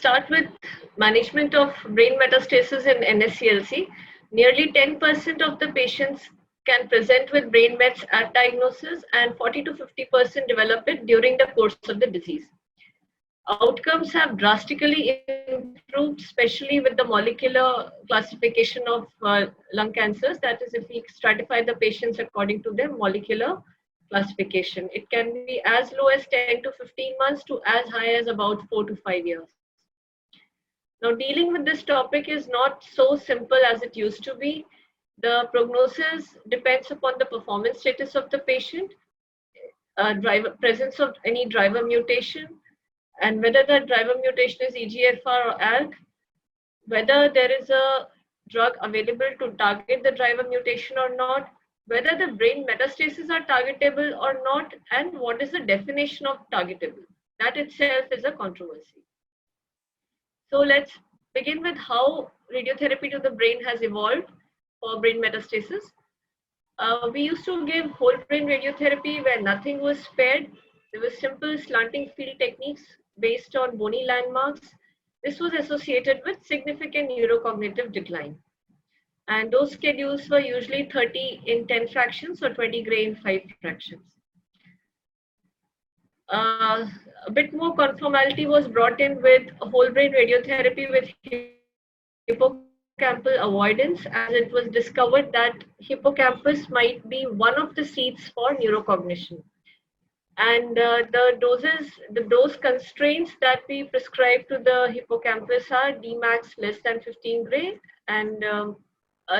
start with management of brain metastasis in NSCLC. Nearly 10% of the patients can present with brain mets at diagnosis, and 40 to 50% develop it during the course of the disease. Outcomes have drastically improved, especially with the molecular classification of lung cancers. That is, if we stratify the patients according to their molecular classification. It can be as low as 10 to 15 months to as high as about 4 to 5 years. Now, dealing with this topic is not so simple as it used to be. The prognosis depends upon the performance status of the patient, presence of any driver mutation, and whether the driver mutation is EGFR or ALK, whether there is a drug available to target the driver mutation or not, whether the brain metastases are targetable or not, and what is the definition of targetable. That itself is a controversy. So let's begin with how radiotherapy to the brain has evolved for brain metastasis. We used to give whole brain radiotherapy where nothing was spared. There were simple slanting field techniques based on bony landmarks. This was associated with significant neurocognitive decline. And those schedules were usually 30 in 10 fractions or 20 gray in 5 fractions. A bit more conformality was brought in with whole brain radiotherapy with hippocampal avoidance, as it was discovered that hippocampus might be one of the seats for neurocognition. And the dose constraints that we prescribe to the hippocampus are Dmax less than 15 gray, and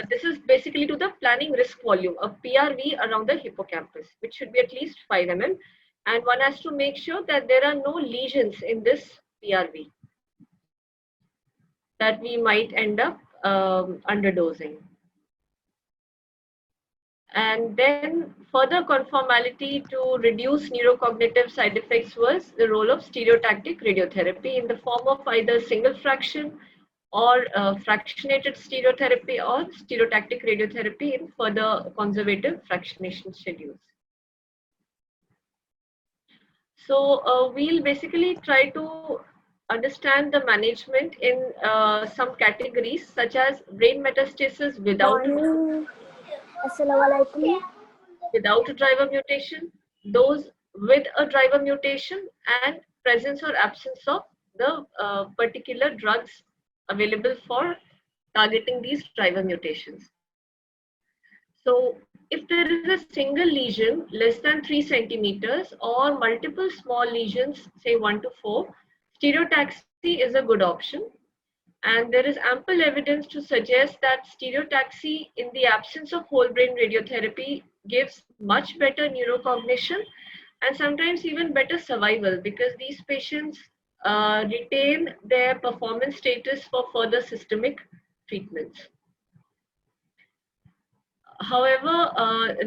this is basically to the planning risk volume, a PRV around the hippocampus, which should be at least 5 mm. And one has to make sure that there are no lesions in this PRV that we might end up underdosing. And then further conformality to reduce neurocognitive side effects was the role of stereotactic radiotherapy in the form of either single fraction or fractionated stereotherapy or stereotactic radiotherapy in further conservative fractionation schedules. So we'll basically try to understand the management in some categories such as brain metastasis without a driver mutation, those with a driver mutation, and presence or absence of the particular drugs available for targeting these driver mutations. So if there is a single lesion less than 3 centimeters or multiple small lesions, say 1 to 4, stereotaxy is a good option. And there is ample evidence to suggest that stereotaxy in the absence of whole brain radiotherapy gives much better neurocognition and sometimes even better survival, because these patients retain their performance status for further systemic treatments. However,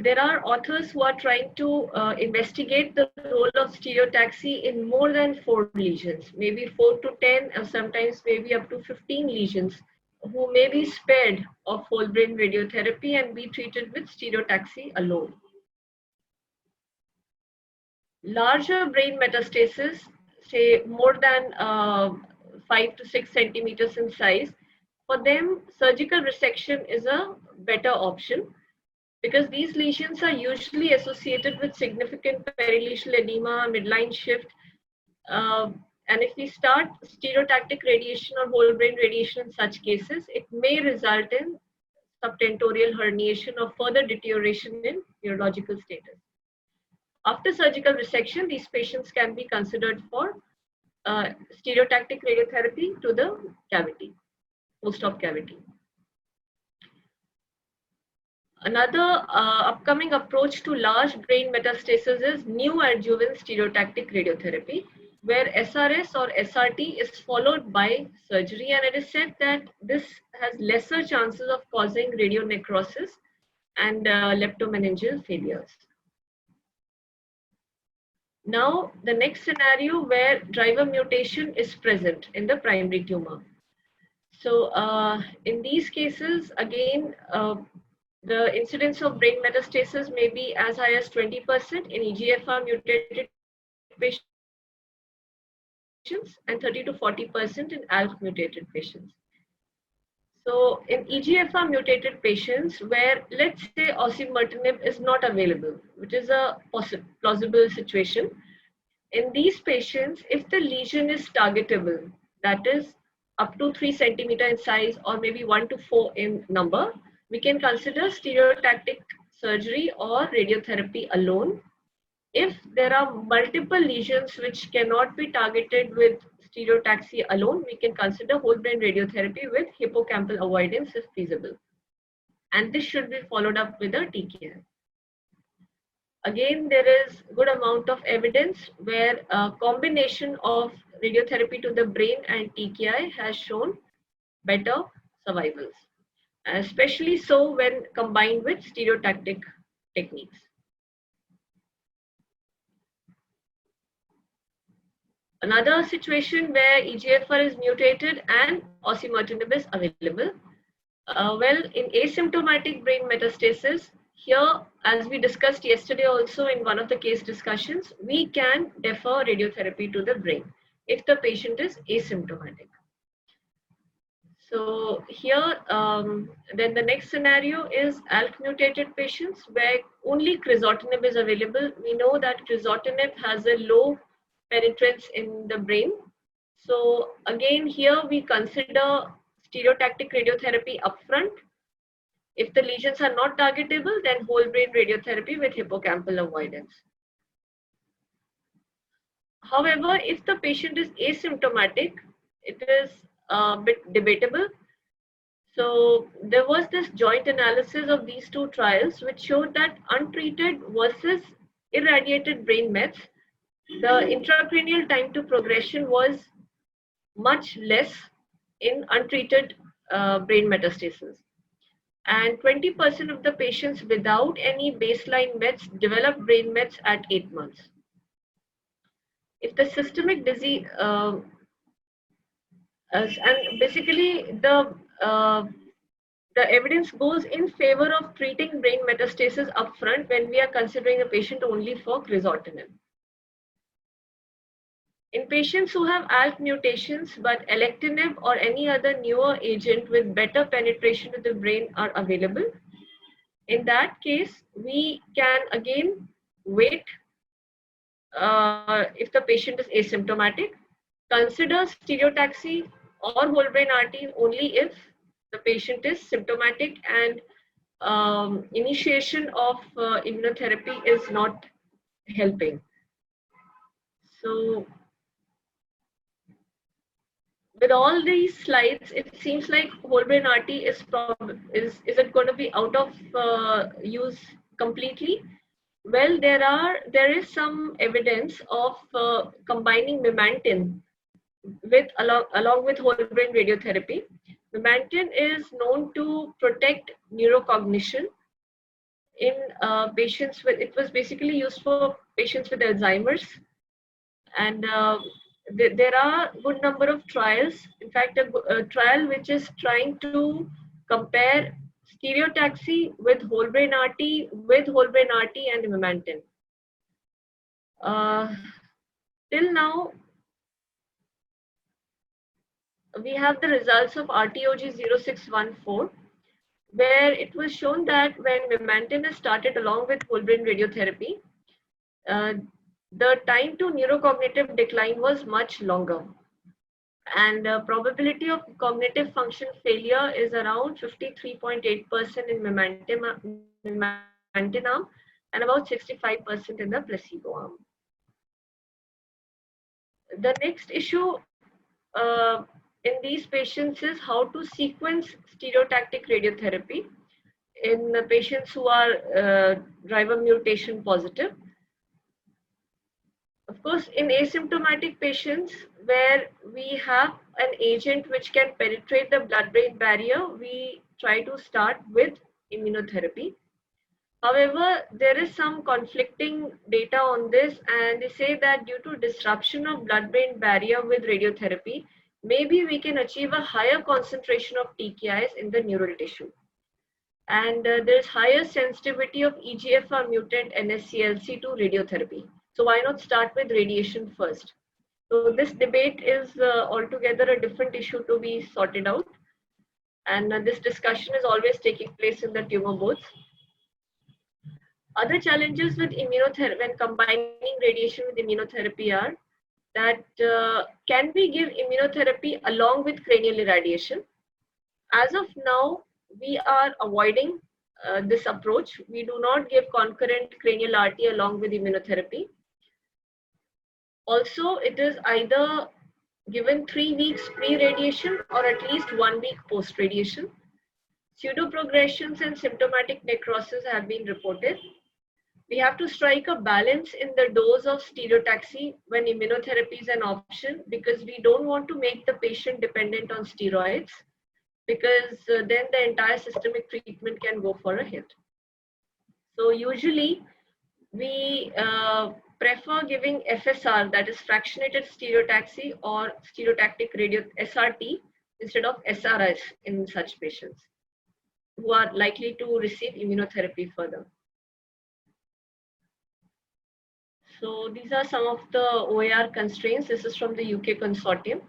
there are authors who are trying to investigate the role of stereotaxy in more than 4 lesions, maybe 4 to 10, or sometimes maybe up to 15 lesions, who may be spared of whole brain radiotherapy and be treated with stereotaxy alone. Larger brain metastasis, say more than 5 to 6 centimeters in size, for them, surgical resection is a better option, because these lesions are usually associated with significant perilesional edema, midline shift, and if we start stereotactic radiation or whole brain radiation in such cases, it may result in subtentorial herniation or further deterioration in neurological status. After surgical resection, these patients can be considered for stereotactic radiotherapy to the cavity, post-op cavity. Another upcoming approach to large brain metastasis is neoadjuvant stereotactic radiotherapy, where SRS or SRT is followed by surgery, and it is said that this has lesser chances of causing radionecrosis and leptomeningeal failures. Now, the next scenario where driver mutation is present in the primary tumor. So, in these cases, again, the incidence of brain metastasis may be as high as 20% in EGFR mutated patients patients and 30 to 40% in ALK mutated patients. So in EGFR mutated patients where let's say osimertinib is not available, which is a plausible situation, in these patients, if the lesion is targetable, that is up to 3 centimeter in size or maybe 1 to 4 in number, we can consider stereotactic surgery or radiotherapy alone. If there are multiple lesions which cannot be targeted with stereotaxy alone, we can consider whole brain radiotherapy with hippocampal avoidance if feasible. And this should be followed up with a TKI. Again, there is good amount of evidence where a combination of radiotherapy to the brain and TKI has shown better survivals, especially so when combined with stereotactic techniques. Another situation where EGFR is mutated and osimertinib is available. Well, in asymptomatic brain metastasis, here, as we discussed yesterday also in one of the case discussions, we can defer radiotherapy to the brain if the patient is asymptomatic. So here, then the next scenario is ALK mutated patients where only crizotinib is available. We know that crizotinib has a low penetrance in the brain. So again, here we consider stereotactic radiotherapy upfront. If the lesions are not targetable, then whole brain radiotherapy with hippocampal avoidance. However, if the patient is asymptomatic, it is a bit debatable. So there was this joint analysis of these two trials which showed that untreated versus irradiated brain mets, the intracranial time to progression was much less in untreated brain metastasis. And 20% of the patients without any baseline mets developed brain mets at 8 months. If the systemic disease, and basically the evidence goes in favor of treating brain metastasis upfront when we are considering a patient only for crizotinib. In patients who have ALK mutations but alectinib or any other newer agent with better penetration to the brain are available, in that case, we can again wait if the patient is asymptomatic, consider stereotaxy or whole brain RT only if the patient is symptomatic and initiation of immunotherapy is not helping. So with all these slides, it seems like whole brain RT is it going to be out of use completely? Well, there is some evidence of combining memantin with along with whole brain radiotherapy. Memantin is known to protect neurocognition in patients with. It was basically used for patients with Alzheimer's, and there are good number of trials. In fact, a trial which is trying to compare stereotaxy with whole brain RT and memantin. Till now, we have the results of RTOG 0614, where it was shown that when memantin is started along with whole brain radiotherapy, the time to neurocognitive decline was much longer. And probability of cognitive function failure is around 53.8% in memantin arm and about 65% in the placebo arm. The next issue in these patients is how to sequence stereotactic radiotherapy in the patients who are driver mutation positive. Of course, in asymptomatic patients where we have an agent which can penetrate the blood-brain barrier, we try to start with immunotherapy. However, there is some conflicting data on this, and they say that due to disruption of blood-brain barrier with radiotherapy, maybe we can achieve a higher concentration of TKIs in the neural tissue. And there's higher sensitivity of EGFR mutant NSCLC to radiotherapy. So why not start with radiation first? So this debate is altogether a different issue to be sorted out, and this discussion is always taking place in the tumor boards. Other challenges with immunotherapy when combining radiation with immunotherapy are that can we give immunotherapy along with cranial irradiation? As of now, we are avoiding this approach. We do not give concurrent cranial RT along with immunotherapy. Also, it is either given 3 weeks pre-radiation or at least 1 week post-radiation. Pseudoprogressions and symptomatic necrosis have been reported. We have to strike a balance in the dose of stereotaxy when immunotherapy is an option, because we don't want to make the patient dependent on steroids, because then the entire systemic treatment can go for a hit. So usually we prefer giving FSR, that is fractionated stereotaxy, or stereotactic radio SRT instead of SRS in such patients who are likely to receive immunotherapy further. So these are some of the OAR constraints. This is from the UK consortium.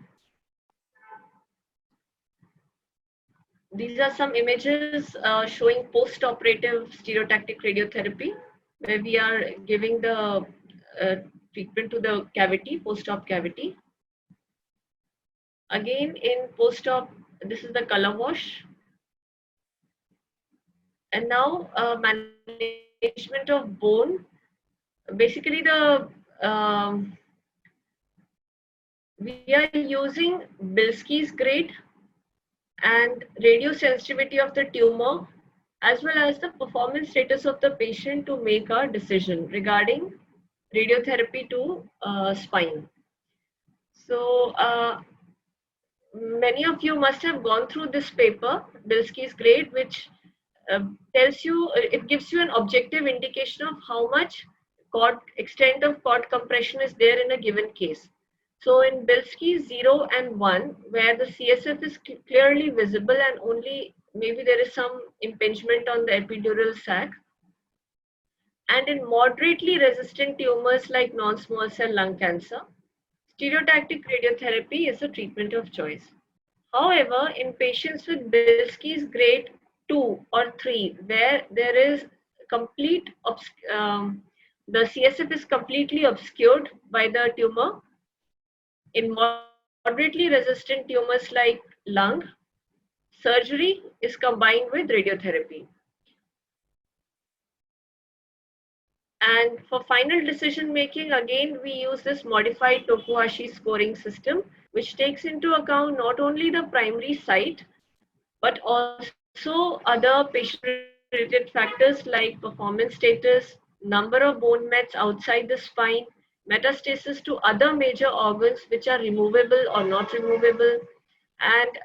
These are some images showing post-operative stereotactic radiotherapy, where we are giving the treatment to the cavity, post-op cavity. Again, in post-op, this is the color wash. And now management of bone. Basically, we are using Bilski's grade and radio sensitivity of the tumor, as well as the performance status of the patient, to make our decision regarding radiotherapy to spine. So many of you must have gone through this paper, Bilski's grade, which tells you, it gives you an objective indication of how much extent of cord compression is there in a given case. So in Bilski 0 and 1, where the CSF is clearly visible and only maybe there is some impingement on the epidural sac, and in moderately resistant tumors like non-small cell lung cancer, stereotactic radiotherapy is a treatment of choice. However, in patients with Bilski's grade 2 or 3, where there is complete the CSF is completely obscured by the tumor, in moderately resistant tumors like lung, surgery is combined with radiotherapy. And for final decision making, again, we use this modified Tokuhashi scoring system, which takes into account not only the primary site, but also other patient-related factors like performance status, number of bone mets outside the spine, metastasis to other major organs which are removable or not removable, and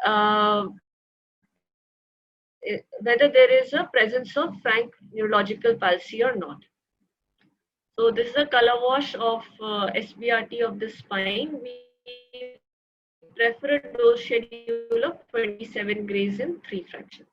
whether there is a presence of frank neurological palsy or not. So this is a color wash of SBRT of the spine. We prefer a dose schedule of 27 grays in 3 fractions.